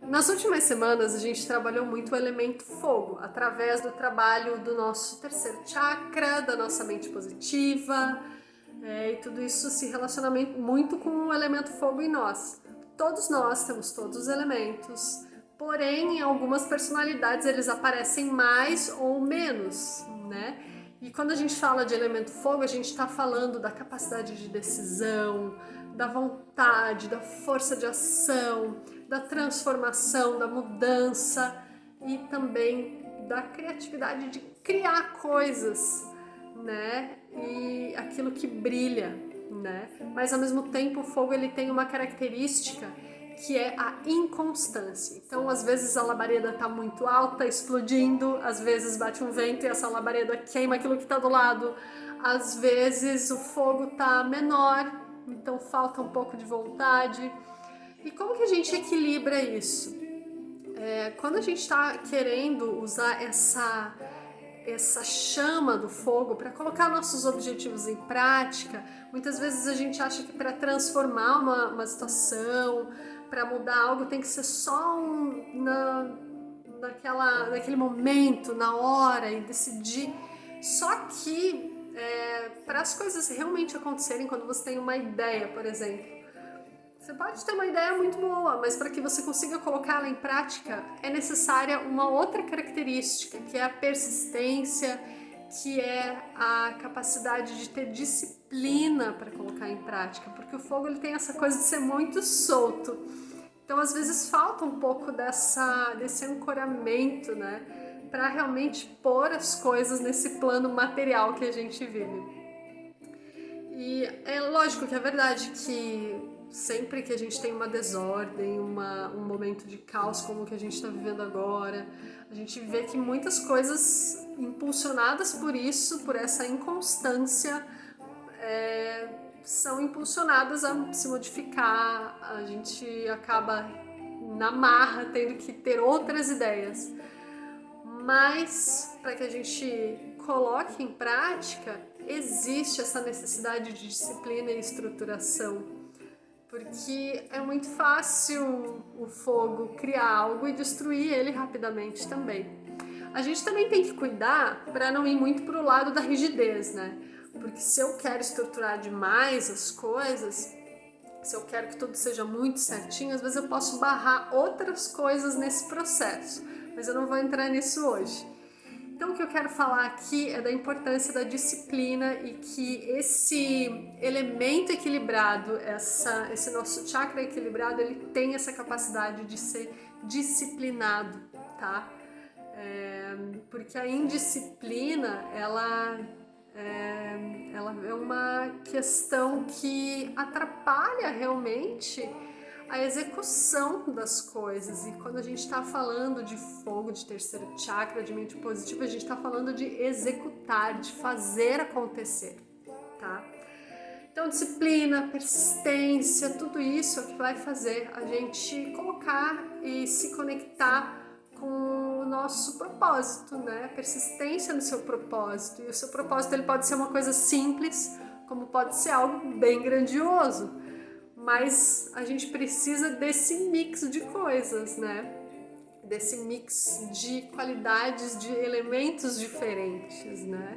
Nas últimas semanas a gente trabalhou muito o elemento fogo, através do trabalho do nosso terceiro chakra, da nossa mente positiva, e tudo isso se relaciona muito com o elemento fogo em nós. Todos nós temos todos os elementos, porém em algumas personalidades eles aparecem mais ou menos, né? E quando a gente fala de elemento fogo, a gente está falando da capacidade de decisão, da vontade, da força de ação, da transformação, da mudança e também da criatividade de criar coisas, né? E aquilo que brilha, né? Mas ao mesmo tempo o fogo ele tem uma característica que é a inconstância. Então, às vezes a labareda está muito alta, explodindo, às vezes bate um vento e essa labareda queima aquilo que está do lado, às vezes o fogo está menor, então falta um pouco de vontade. E como que a gente equilibra isso? Quando a gente está querendo usar essa chama do fogo para colocar nossos objetivos em prática, muitas vezes a gente acha que para transformar uma situação, para mudar algo, tem que ser só naquele momento, na hora e decidir. Só que para as coisas realmente acontecerem, quando você tem uma ideia, por exemplo, você pode ter uma ideia muito boa, mas para que você consiga colocá-la em prática é necessária uma outra característica, que é a persistência, que é a capacidade de ter disciplina para colocar em prática, porque o fogo ele tem essa coisa de ser muito solto. Então, às vezes falta um pouco desse ancoramento, né, para realmente pôr as coisas nesse plano material que a gente vive. E é lógico que é verdade que sempre que a gente tem uma desordem, um momento de caos como o que a gente está vivendo agora, a gente vê que muitas coisas impulsionadas por isso, por essa inconstância, são impulsionadas a se modificar, a gente acaba na marra tendo que ter outras ideias. Mas para que a gente coloque em prática, existe essa necessidade de disciplina e estruturação, porque é muito fácil o fogo criar algo e destruir ele rapidamente também. A gente também tem que cuidar para não ir muito para o lado da rigidez, né? Porque se eu quero estruturar demais as coisas, se eu quero que tudo seja muito certinho, às vezes eu posso barrar outras coisas nesse processo, mas eu não vou entrar nisso hoje. Então, o que eu quero falar aqui é da importância da disciplina e que esse elemento equilibrado, esse nosso chakra equilibrado, ele tem essa capacidade de ser disciplinado, tá? Porque a indisciplina, ela é uma questão que atrapalha realmente a execução das coisas. E quando a gente está falando de fogo, de terceiro chakra, de mente positiva, a gente está falando de executar, de fazer acontecer, tá? Então, disciplina, persistência, tudo isso é o que vai fazer a gente colocar e se conectar com o nosso propósito, né? Persistência no seu propósito. E o seu propósito ele pode ser uma coisa simples, como pode ser algo bem grandioso. Mas a gente precisa desse mix de coisas, né? Desse mix de qualidades, de elementos diferentes, né?